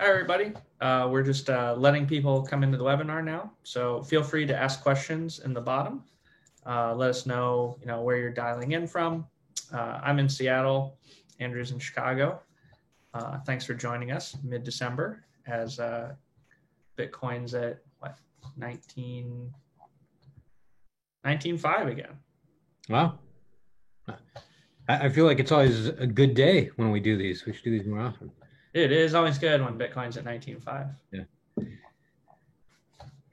Hi, everybody. We're just letting people come into the webinar now. So feel free to ask questions in the bottom. Let us know, where you're dialing in from. I'm in Seattle. Andrew's in Chicago. Thanks for joining us mid-December as Bitcoin's at what, 19.5 again. Wow. I feel like it's always a good day when we do these. We should do these more often. It is always good when Bitcoin's at 19.5. Yeah.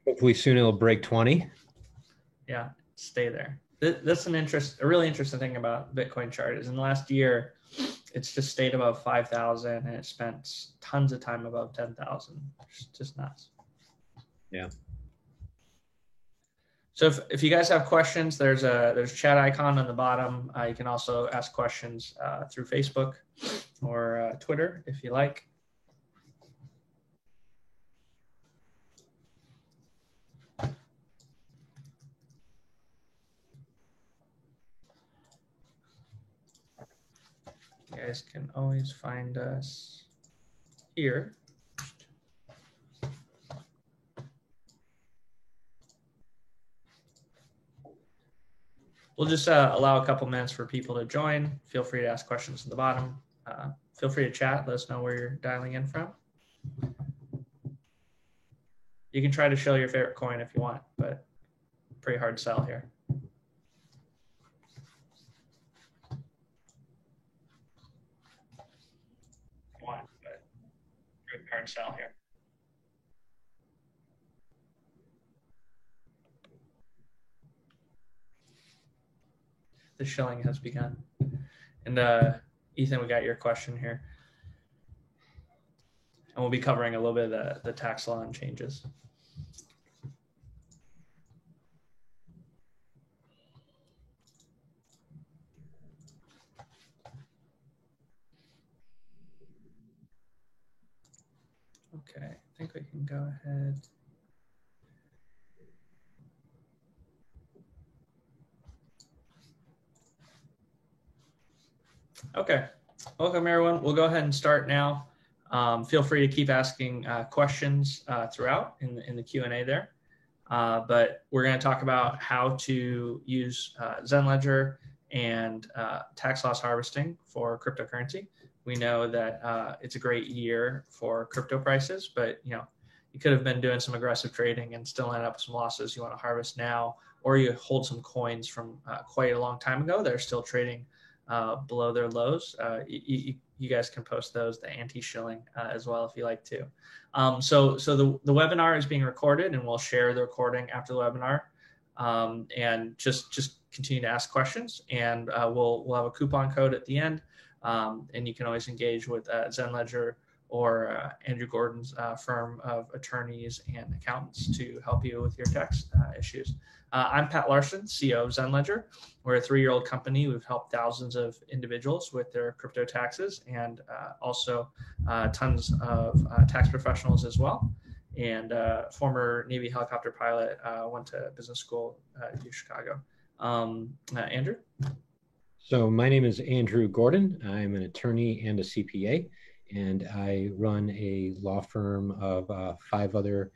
Hopefully soon it'll break 20. Yeah, stay there. That's a really interesting thing about Bitcoin chart is in the last year, it's just stayed above 5,000 and it spent tons of time above 10,000. It's just nuts. Yeah. So if you guys have questions, there's a chat icon on the bottom. You can also ask questions through Facebook or Twitter if you like. You guys can always find us here. We'll just allow a couple minutes for people to join. Feel free to ask questions at the bottom. Feel free to chat. Let us know where you're dialing in from. You can try to show your favorite coin if you want, but pretty hard to sell here. But pretty hard to sell here. The shilling has begun. And Ethan, we got your question here. And we'll be covering a little bit of the tax law and changes. Okay, I think we can go ahead. Okay, welcome everyone. We'll go ahead and start now. Feel free to keep asking questions throughout in the Q&A there. But we're going to talk about how to use Zenledger and tax loss harvesting for cryptocurrency. We know that it's a great year for crypto prices, but you could have been doing some aggressive trading and still end up with some losses. You want to harvest now, or you hold some coins from quite a long time ago that are still trading below their lows. You guys can post those, the anti-shilling as well if you like to. So the webinar is being recorded, and we'll share the recording after the webinar. And just continue to ask questions, and we'll have a coupon code at the end. And you can always engage with Zenledger or Andrew Gordon's firm of attorneys and accountants to help you with your tax issues. I'm Pat Larson, CEO of Zenledger. We're a 3-year-old company. We've helped thousands of individuals with their crypto taxes, and also tons of tax professionals as well. And former Navy helicopter pilot, went to business school at U Chicago. Andrew? So my name is Andrew Gordon. I'm an attorney and a CPA, and I run a law firm of 5 other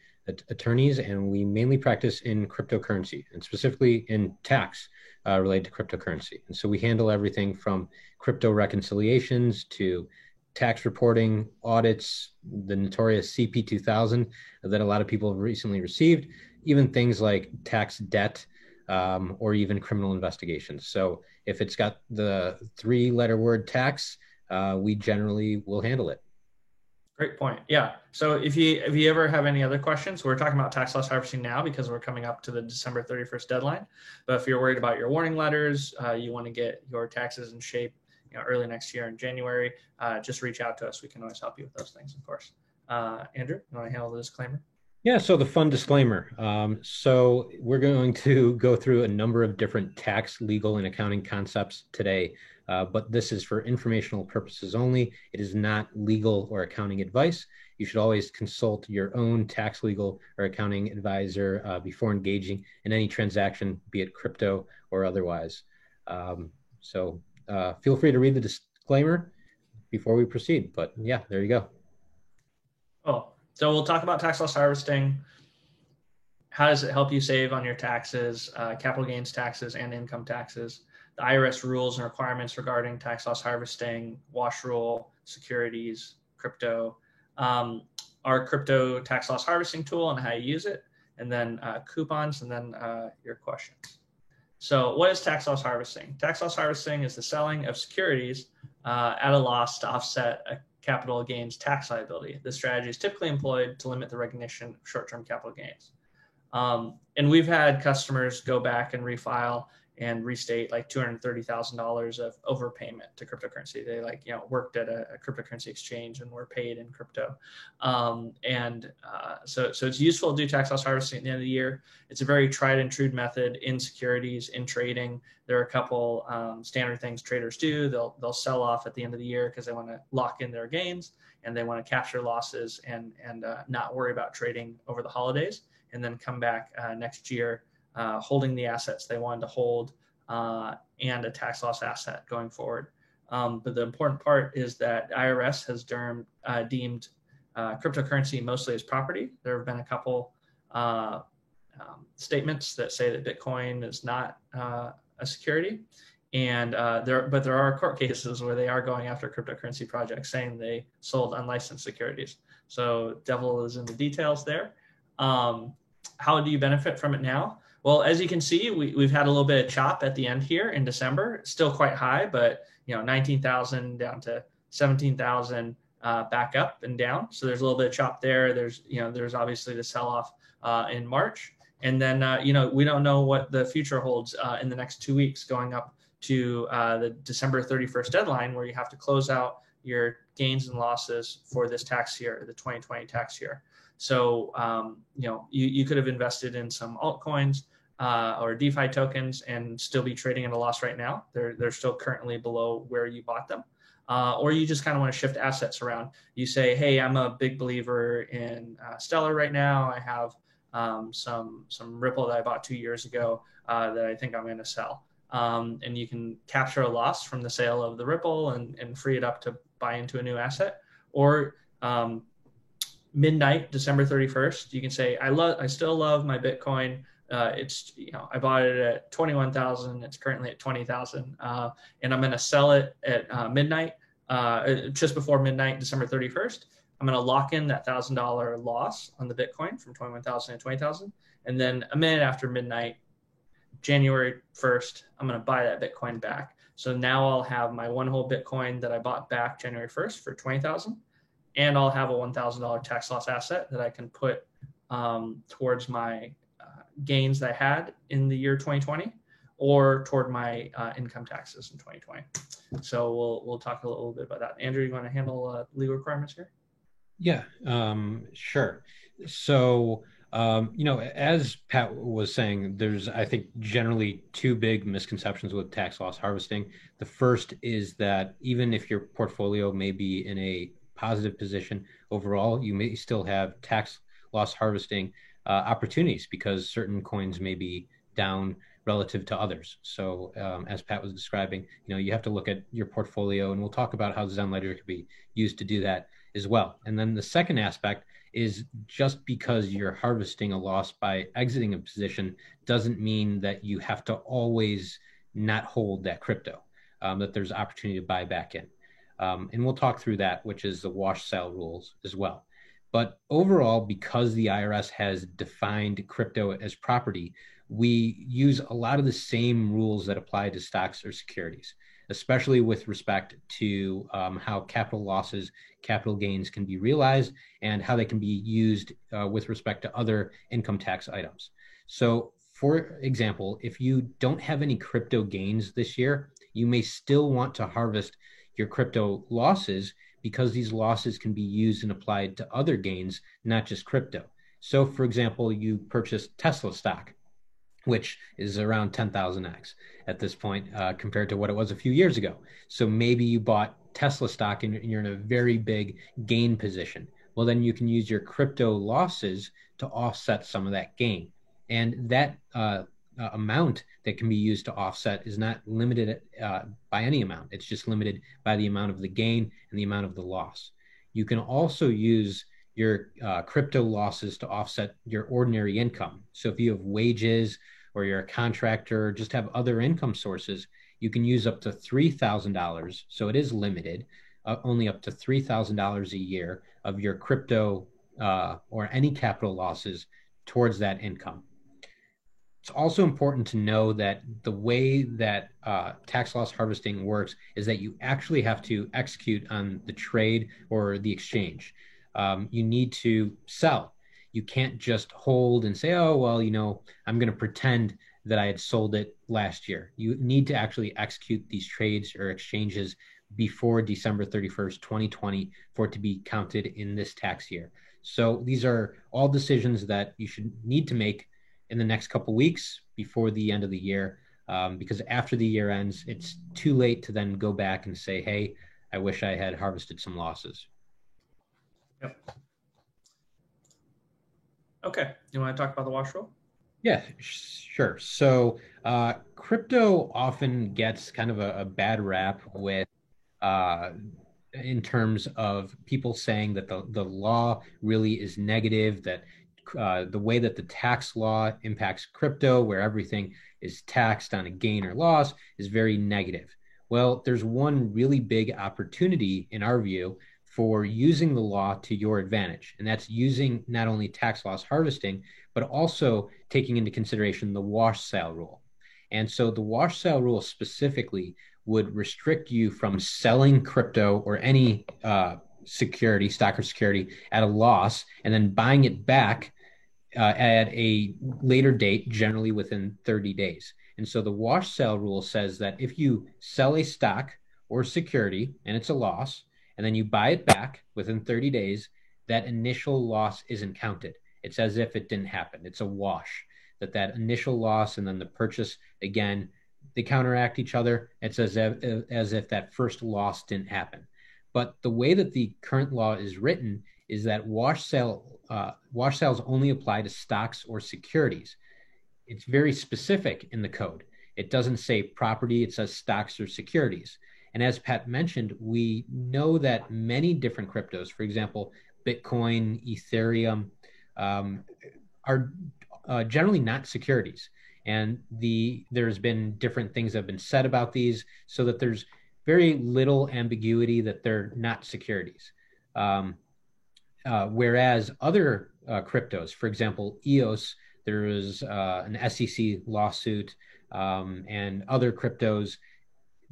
attorneys, and we mainly practice in cryptocurrency, and specifically in tax related to cryptocurrency. And so we handle everything from crypto reconciliations to tax reporting, audits, the notorious CP 2000 that a lot of people have recently received, even things like tax debt, or even criminal investigations. So if it's got the 3-letter word tax, we generally will handle it. Great point. Yeah. So if you ever have any other questions, we're talking about tax loss harvesting now because we're coming up to the December 31st deadline. But if you're worried about your warning letters, you want to get your taxes in shape, early next year in January, just reach out to us. We can always help you with those things, of course. Andrew, you want to handle the disclaimer? Yeah, so the fun disclaimer. So we're going to go through a number of different tax, legal, and accounting concepts today, but this is for informational purposes only. It is not legal or accounting advice. You should always consult your own tax, legal, or accounting advisor before engaging in any transaction, be it crypto or otherwise. So feel free to read the disclaimer before we proceed. But yeah, there you go. Oh, so we'll talk about tax loss harvesting. How does it help you save on your taxes, capital gains taxes, and income taxes? The IRS rules and requirements regarding tax loss harvesting, wash rule, securities, crypto, our crypto tax loss harvesting tool and how you use it, and then coupons, and then your questions. So, what is tax loss harvesting? Tax loss harvesting is the selling of securities at a loss to offset a capital gains tax liability. This strategy is typically employed to limit the recognition of short-term capital gains. And we've had customers go back and refile and restate like $230,000 of overpayment to cryptocurrency. They worked at a cryptocurrency exchange and were paid in crypto. So it's useful to do tax loss harvesting at the end of the year. It's a very tried and true method in securities, in trading. There are a couple standard things traders do. They'll sell off at the end of the year because they want to lock in their gains and they want to capture losses and not worry about trading over the holidays, and then come back next year holding the assets they wanted to hold and a tax loss asset going forward. But the important part is that IRS has deemed cryptocurrency mostly as property. There have been a couple statements that say that Bitcoin is not a security. And there are court cases where they are going after cryptocurrency projects saying they sold unlicensed securities. So devil is in the details there. How do you benefit from it now? Well, as you can see, we've had a little bit of chop at the end here in December. Still quite high, but 19,000 down to 17,000 back up and down. So there's a little bit of chop there. There's obviously the sell-off in March. And then, we don't know what the future holds in the next 2 weeks going up to the December 31st deadline, where you have to close out your gains and losses for this tax year, the 2020 tax year. So, you could have invested in some altcoins or DeFi tokens and still be trading at a loss right now. They're still currently below where you bought them. Or you just kind of want to shift assets around. You say, hey, I'm a big believer in Stellar right now. I have some Ripple that I bought 2 years ago that I think I'm going to sell. And you can capture a loss from the sale of the Ripple and free it up to buy into a new asset. Or midnight, December 31st, you can say, I still love my Bitcoin. I bought it at 21,000. It's currently at 20,000. And I'm going to sell it at midnight, just before midnight, December 31st. I'm going to lock in that $1,000 loss on the Bitcoin from 21,000 to 20,000. And then a minute after midnight, January 1st, I'm going to buy that Bitcoin back. So now I'll have my one whole Bitcoin that I bought back January 1st for 20,000. And I'll have a $1,000 tax loss asset that I can put towards my gains that I had in the year 2020 or toward my income taxes in 2020. So we'll talk a little bit about that. Andrew, you want to handle legal requirements here? Yeah, sure. So, as Pat was saying, there's, I think, generally two big misconceptions with tax loss harvesting. The first is that even if your portfolio may be in a positive position overall, you may still have tax loss harvesting opportunities because certain coins may be down relative to others. So as Pat was describing, you have to look at your portfolio, and we'll talk about how Zen Ledger could be used to do that as well. And then the second aspect is just because you're harvesting a loss by exiting a position doesn't mean that you have to always not hold that crypto, that there's opportunity to buy back in. And we'll talk through that, which is the wash sale rules as well. But overall, because the IRS has defined crypto as property, we use a lot of the same rules that apply to stocks or securities, especially with respect to how capital losses, capital gains can be realized, and how they can be used with respect to other income tax items. So, for example, if you don't have any crypto gains this year, you may still want to harvest your crypto losses because these losses can be used and applied to other gains, not just crypto. So, for example, you purchased Tesla stock, which is around 10,000x at this point compared to what it was a few years ago. So maybe you bought Tesla stock and you're in a very big gain position. Well, then you can use your crypto losses to offset some of that gain. And that amount that can be used to offset is not limited by any amount. It's just limited by the amount of the gain and the amount of the loss. You can also use your crypto losses to offset your ordinary income. So if you have wages or you're a contractor, or just have other income sources, you can use up to $3,000. So it is limited, only up to $3,000 a year of your crypto or any capital losses towards that income. It's also important to know that the way that tax loss harvesting works is that you actually have to execute on the trade or the exchange. You need to sell. You can't just hold and say, oh, well, I'm going to pretend that I had sold it last year. You need to actually execute these trades or exchanges before December 31st, 2020, for it to be counted in this tax year. So these are all decisions that you should need to make in the next couple of weeks before the end of the year, because after the year ends, it's too late to then go back and say, hey, I wish I had harvested some losses. Yep. Okay. You want to talk about the wash rule? Yeah, sure. So crypto often gets kind of a bad rap with in terms of people saying that the law really is negative, that the way that the tax law impacts crypto, where everything is taxed on a gain or loss, is very negative. Well, there's one really big opportunity in our view for using the law to your advantage, and that's using not only tax loss harvesting, but also taking into consideration the wash sale rule. And so the wash sale rule specifically would restrict you from selling crypto or any security, stock or security, at a loss and then buying it back at a later date, generally within 30 days. And so the wash sale rule says that if you sell a stock or security and it's a loss, and then you buy it back within 30 days, that initial loss isn't counted. It's as if it didn't happen. It's a wash, that initial loss and then the purchase, again, they counteract each other. It's as if that first loss didn't happen. But the way that the current law is written is that wash sales only apply to stocks or securities. It's very specific in the code. It doesn't say property, it says stocks or securities. And as Pat mentioned, we know that many different cryptos, for example, Bitcoin, Ethereum, are generally not securities. And there's been different things that have been said about these, so that there's very little ambiguity that they're not securities. Whereas other cryptos, for example, EOS, there is an SEC lawsuit, and other cryptos,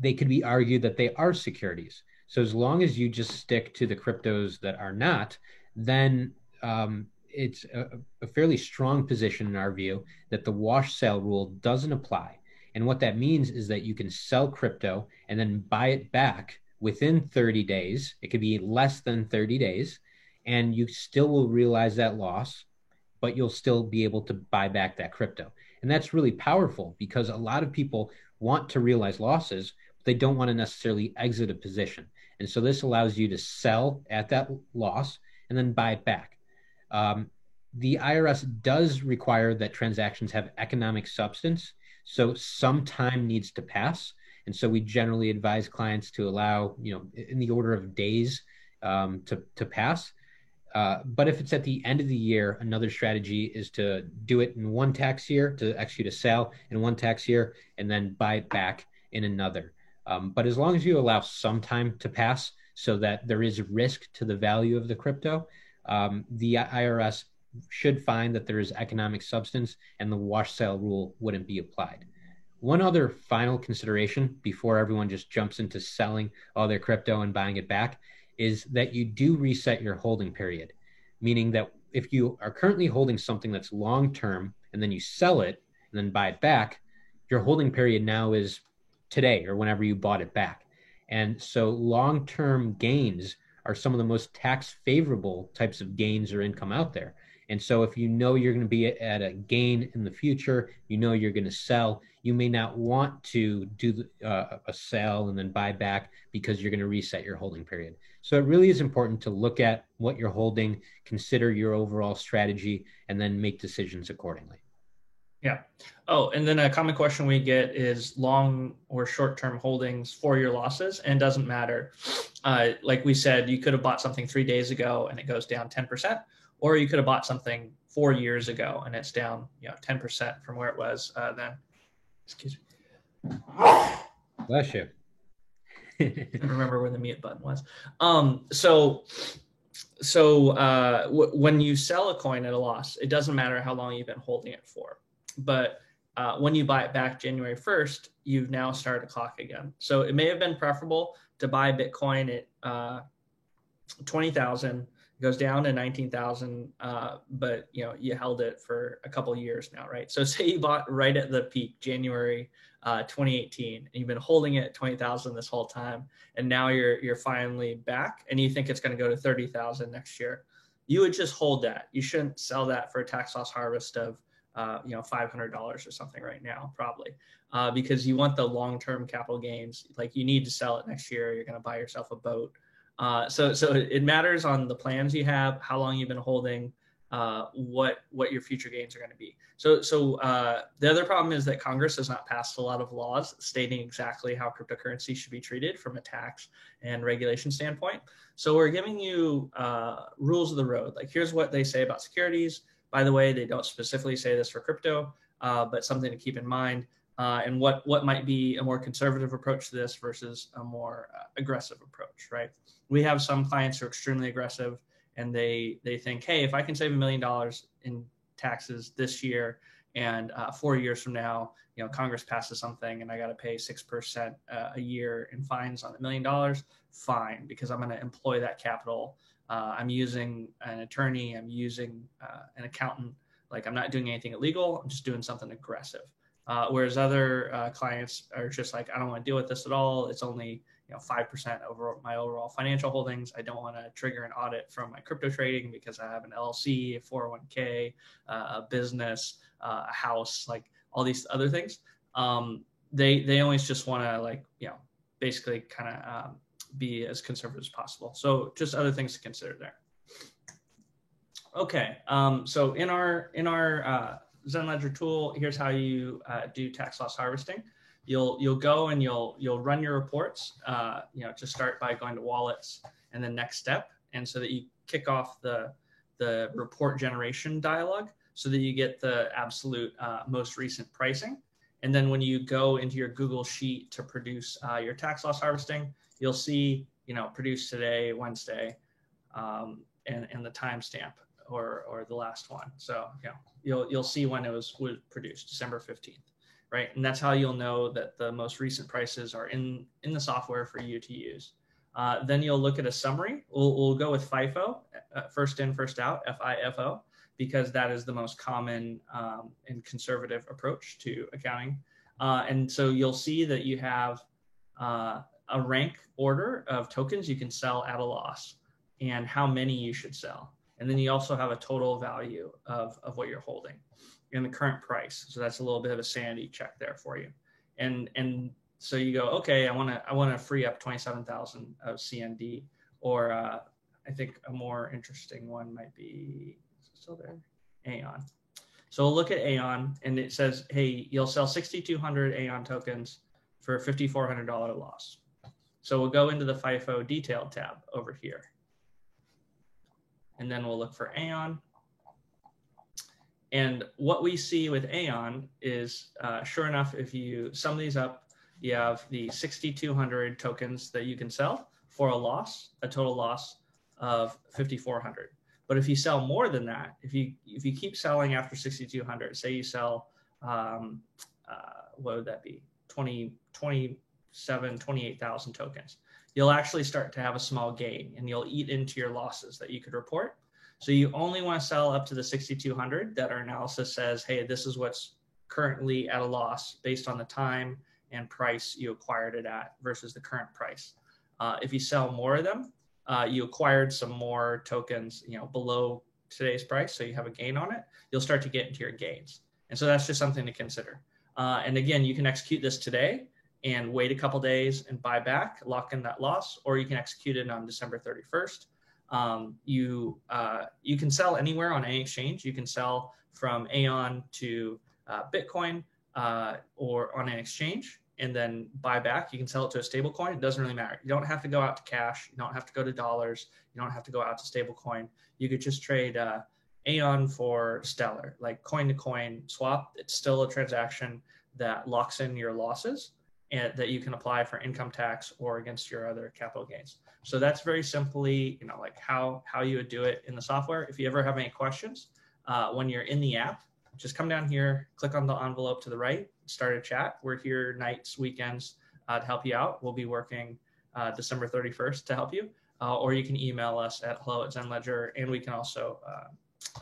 they could be argued that they are securities. So as long as you just stick to the cryptos that are not, then it's a fairly strong position in our view that the wash sale rule doesn't apply. And what that means is that you can sell crypto and then buy it back within 30 days. It could be less than 30 days, and you still will realize that loss, but you'll still be able to buy back that crypto. And that's really powerful because a lot of people want to realize losses, but they don't want to necessarily exit a position. And so this allows you to sell at that loss and then buy it back. The IRS does require that transactions have economic substance, so some time needs to pass. And so we generally advise clients to allow, in the order of days to pass. But if it's at the end of the year, another strategy is to do it in one tax year, to execute a sale in one tax year, and then buy it back in another. But as long as you allow some time to pass so that there is risk to the value of the crypto, the IRS should find that there is economic substance and the wash sale rule wouldn't be applied. One other final consideration before everyone just jumps into selling all their crypto and buying it back is that you do reset your holding period, meaning that if you are currently holding something that's long-term and then you sell it and then buy it back, your holding period now is today or whenever you bought it back. And so long-term gains are some of the most tax favorable types of gains or income out there. And so if you know you're going to be at a gain in the future, you're going to sell, you may not want to do a sell and then buy back because you're going to reset your holding period. So it really is important to look at what you're holding, consider your overall strategy, and then make decisions accordingly. Yeah. Oh, and then a common question we get is long or short-term holdings for your losses, and it doesn't matter. Like we said, you could have bought something 3 days ago and it goes down 10%, or you could have bought something 4 years ago and it's down 10% from where it was then. Excuse me. Bless you. I don't remember where the mute button was. When you sell a coin at a loss, it doesn't matter how long you've been holding it for. But when you buy it back January 1st, you've now started a clock again. So it may have been preferable to buy Bitcoin at 20,000. It goes down to 19,000, but you held it for a couple of years now, right? So say you bought right at the peak, January 2018, and you've been holding it at 20,000 this whole time, and now you're finally back, and you think it's going to go to 30,000 next year. You would just hold that. You shouldn't sell that for a tax loss harvest of $500 or something right now, probably, because you want the long-term capital gains. Like, you need to sell it next year. You're going to buy yourself a boat. So it matters on the plans you have, how long you've been holding, what your future gains are going to be. So the other problem is that Congress has not passed a lot of laws stating exactly how cryptocurrency should be treated from a tax and regulation standpoint. So we're giving you rules of the road. Like, here's what they say about securities. By the way, they don't specifically say this for crypto, but something to keep in mind. And what might be a more conservative approach to this versus a more aggressive approach, right? We have some clients who are extremely aggressive, and they think, hey, if I can save $1 million in taxes this year, and 4 years from now, Congress passes something and I got to pay 6% a year in fines on $1 million, fine, because I'm going to employ that capital. I'm using an attorney, I'm using an accountant. Like, I'm not doing anything illegal, I'm just doing something aggressive. Whereas other clients are just like, I don't want to deal with this at all. It's only 5% over my overall financial holdings. I don't want to trigger an audit from my crypto trading because I have an LLC, a 401k, a business, a house, like all these other things. They always just want to basically kind of be as conservative as possible. So just other things to consider there. Okay, so in our Zenledger tool, here's how you do tax loss harvesting. You'll go and you'll run your reports. To start by going to wallets and then next step, and so that you kick off the report generation dialog, so that you get the absolute most recent pricing. And then when you go into your Google Sheet to produce your tax loss harvesting, you'll see produced today, Wednesday, and the timestamp or the last one. So you'll see when it was produced, December 15th. Right, and that's how you'll know that the most recent prices are in the software for you to use. Then you'll look at a summary. We'll go with FIFO, first in, first out, FIFO, because that is the most common and conservative approach to accounting. And so you'll see that you have a rank order of tokens you can sell at a loss and how many you should sell. And then you also have a total value of what you're holding in the current price. So that's a little bit of a sanity check there for you. And so you go, okay, I want to free up 27,000 of CND, or I think a more interesting one might be, is it still there? Aeon. So we'll look at Aeon, and it says, hey, you'll sell 6,200 Aeon tokens for a $5,400 loss. So we'll go into the FIFO detailed tab over here. And then we'll look for Aeon. And what we see with Aeon is, sure enough, if you sum these up, you have the 6,200 tokens that you can sell for a total loss of 5,400. But if you sell more than that, if you keep selling after 6,200, say you sell, what would that be? 28,000 tokens. You'll actually start to have a small gain, and you'll eat into your losses that you could report. So you only want to sell up to the 6,200 that our analysis says, hey, this is what's currently at a loss based on the time and price you acquired it at versus the current price. If you sell more of them, you acquired some more tokens, below today's price, so you have a gain on it, you'll start to get into your gains. And so that's just something to consider. And again, you can execute this today and wait a couple days and buy back, lock in that loss, or you can execute it on December 31st. You can sell anywhere on any exchange. You can sell from Aeon to Bitcoin or on an exchange and then buy back. You can sell it to a stable coin. It doesn't really matter. You don't have to go out to cash. You don't have to go to dollars. You don't have to go out to stable coin. You could just trade Aeon for Stellar, like coin to coin swap. It's still a transaction that locks in your losses and that you can apply for income tax or against your other capital gains. So that's very simply, like how you would do it in the software. If you ever have any questions, when you're in the app, just come down here, click on the envelope to the right, start a chat. We're here nights, weekends to help you out. We'll be working December 31st to help you, or you can email us at hello@ZenLedger, and we can also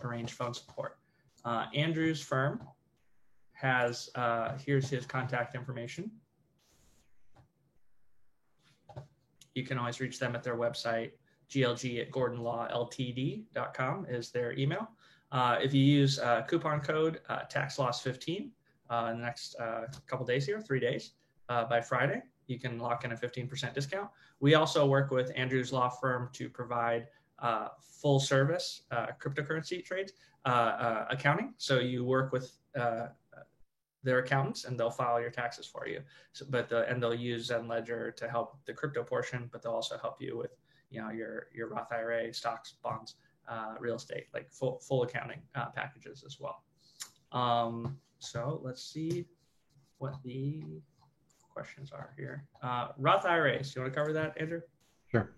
arrange phone support. Andrew's firm has, here's his contact information. You can always reach them at their website, glg@gordonlawltd.com is their email. If you use coupon code TaxLoss15 in the next couple days here, 3 days, by Friday, you can lock in a 15% discount. We also work with Andrew's law firm to provide full service cryptocurrency trades, accounting. So you work with their accountants and they'll file your taxes for you. So, and they'll use ZenLedger to help the crypto portion, but they'll also help you with your Roth IRA, stocks, bonds, real estate, like full accounting packages as well. So let's see what the questions are here. Roth IRAs, do you want to cover that, Andrew? Sure.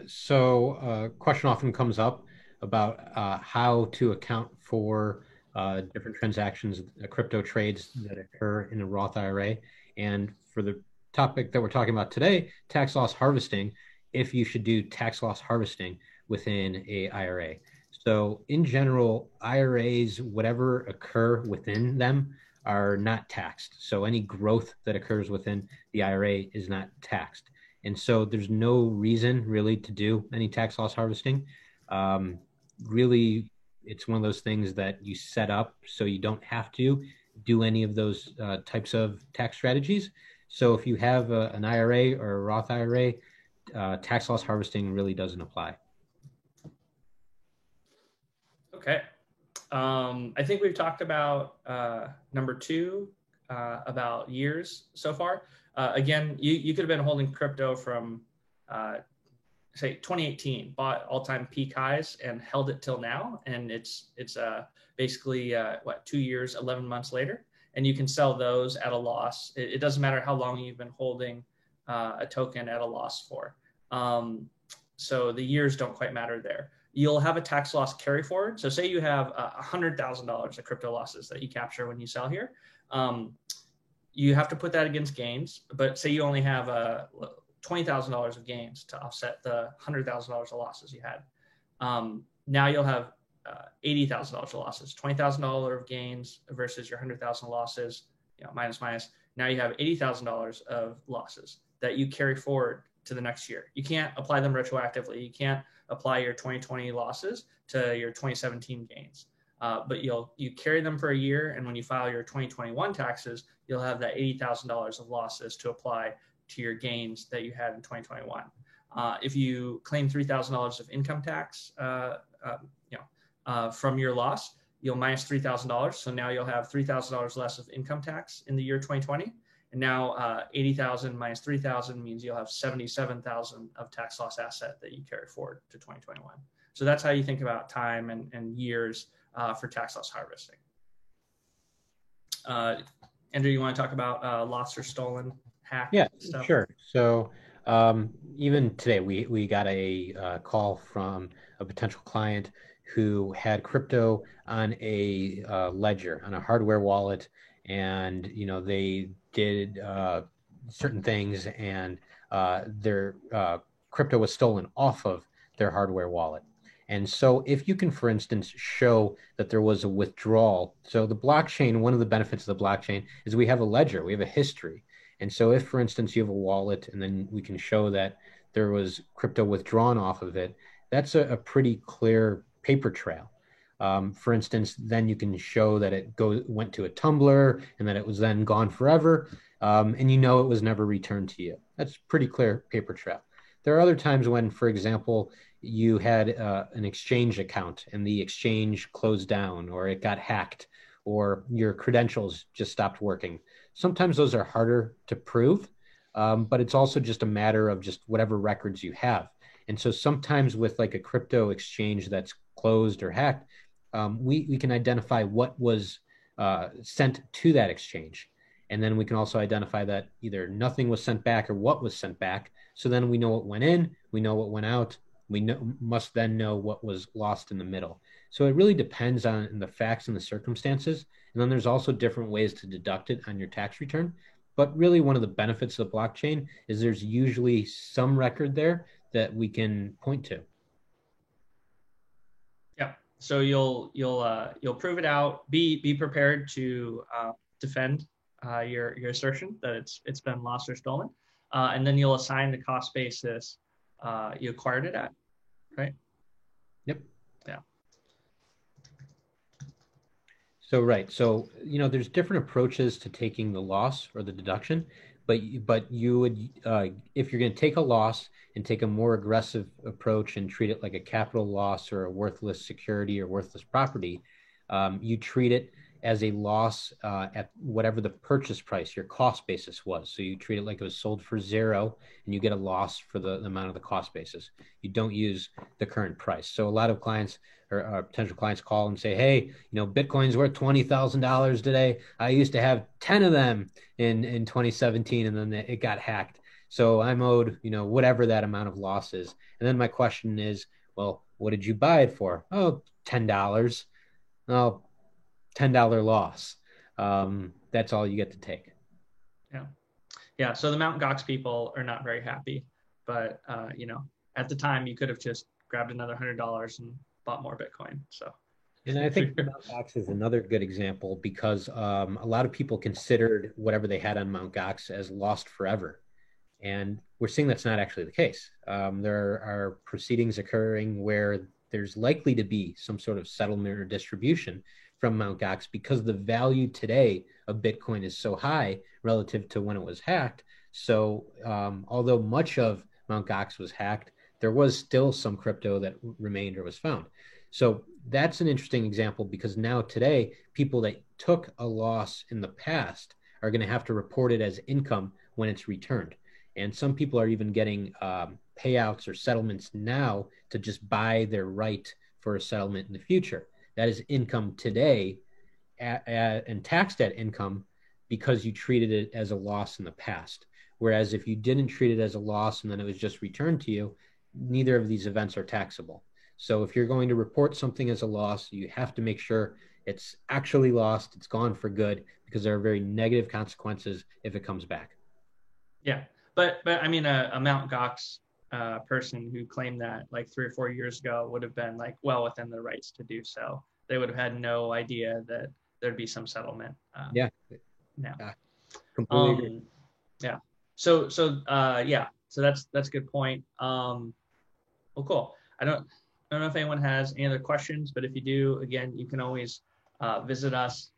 So a question often comes up about how to account for different transactions, crypto trades that occur in a Roth IRA. And for the topic that we're talking about today, tax loss harvesting, if you should do tax loss harvesting within a IRA. So in general, IRAs, whatever occur within them, are not taxed. So any growth that occurs within the IRA is not taxed. And so there's no reason really to do any tax loss harvesting. Really, it's one of those things that you set up so you don't have to do any of those types of tax strategies. So if you have an IRA or a Roth IRA, tax loss harvesting really doesn't apply. Okay. I think we've talked about number 2, about years so far. Again, you could have been holding crypto from, say, 2018, bought all-time peak highs and held it till now. And it's basically, 2 years, 11 months later. And you can sell those at a loss. It doesn't matter how long you've been holding a token at a loss for. So the years don't quite matter there. You'll have a tax loss carry forward. So say you have $100,000 of crypto losses that you capture when you sell here. You have to put that against gains, but say you only have $20,000 of gains to offset the $100,000 of losses you had. Now you'll have $80,000 of losses, $20,000 of gains versus your $100,000 losses, minus. Now you have $80,000 of losses that you carry forward to the next year. You can't apply them retroactively. You can't apply your 2020 losses to your 2017 gains. But you carry them for a year, and when you file your 2021 taxes, you'll have that $80,000 of losses to apply to your gains that you had in 2021. If you claim $3,000 of income tax, from your loss, you'll minus $3,000. So now you'll have $3,000 less of income tax in the year 2020. And now 80,000 minus 3,000 means you'll have 77,000 of tax loss asset that you carry forward to 2021. So that's how you think about time and years for tax loss harvesting. Andrew, you want to talk about lost or stolen hack? Yeah, stuff? Sure. So even today, we got a call from a potential client who had crypto on a ledger, on a hardware wallet, and they did certain things, and their crypto was stolen off of their hardware wallet. And so if you can, for instance, show that there was a withdrawal, so the blockchain, one of the benefits of the blockchain is we have a ledger, we have a history. And so if, for instance, you have a wallet and then we can show that there was crypto withdrawn off of it, that's a pretty clear paper trail. For instance, then you can show that it went to a tumbler and that it was then gone forever, and it was never returned to you. That's pretty clear paper trail. There are other times when, for example, you had an exchange account and the exchange closed down, or it got hacked, or your credentials just stopped working. Sometimes those are harder to prove, but it's also just a matter of just whatever records you have. And so sometimes with like a crypto exchange that's closed or hacked, we can identify what was sent to that exchange. And then we can also identify that either nothing was sent back or what was sent back. So then we know what went in, we know what went out. Must then know what was lost in the middle. So it really depends on the facts and the circumstances. And then there's also different ways to deduct it on your tax return. But really, one of the benefits of the blockchain is there's usually some record there that we can point to. Yeah. So you'll prove it out. Be prepared to defend your assertion that it's been lost or stolen, and then you'll assign the cost basis you acquired it at, right? Yep. Yeah. So right. So there's different approaches to taking the loss or the deduction, but you would if you're going to take a loss and take a more aggressive approach and treat it like a capital loss or a worthless security or worthless property, you treat it as a loss at whatever the purchase price, your cost basis was. So you treat it like it was sold for zero and you get a loss for the amount of the cost basis. You don't use the current price. So a lot of clients or potential clients call and say, hey, Bitcoin's worth $20,000 today. I used to have 10 of them in 2017 and then it got hacked. So I'm owed, whatever that amount of loss is. And then my question is, well, what did you buy it for? Oh, $10. Oh, $10 loss. That's all you get to take. Yeah. So the Mt. Gox people are not very happy, but at the time you could have just grabbed another $100 and bought more Bitcoin. So. And I think Mt. Gox is another good example because a lot of people considered whatever they had on Mt. Gox as lost forever. And we're seeing that's not actually the case. There are proceedings occurring where there's likely to be some sort of settlement or distribution from Mt. Gox because the value today of Bitcoin is so high relative to when it was hacked. So although much of Mt. Gox was hacked, there was still some crypto that remained or was found. So that's an interesting example because now today, people that took a loss in the past are going to have to report it as income when it's returned. And some people are even getting payouts or settlements now to just buy their right for a settlement in the future. That is income today and taxed at income because you treated it as a loss in the past. Whereas if you didn't treat it as a loss and then it was just returned to you, neither of these events are taxable. So if you're going to report something as a loss, you have to make sure it's actually lost, it's gone for good, because there are very negative consequences if it comes back. Yeah. But I mean, a Mt. Gox person who claimed that like 3 or 4 years ago would have been like well within their rights to do so. They would have had no idea that there'd be some settlement. Yeah. Now. Completely agree. Yeah. So yeah. So that's a good point. Well, cool. I don't know if anyone has any other questions, but if you do, again, you can always visit us.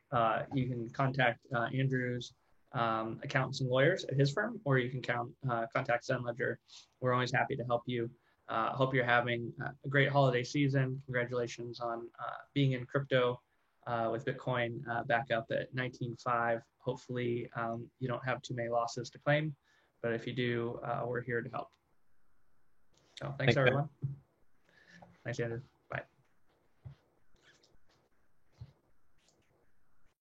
You can contact Andrew's accountants and lawyers at his firm, or you can contact Zenledger. We're always happy to help you. Hope you're having a great holiday season. Congratulations on being in crypto with Bitcoin back up at 19.5. Hopefully you don't have too many losses to claim, but if you do, we're here to help. So thanks everyone. Thanks, Andrew.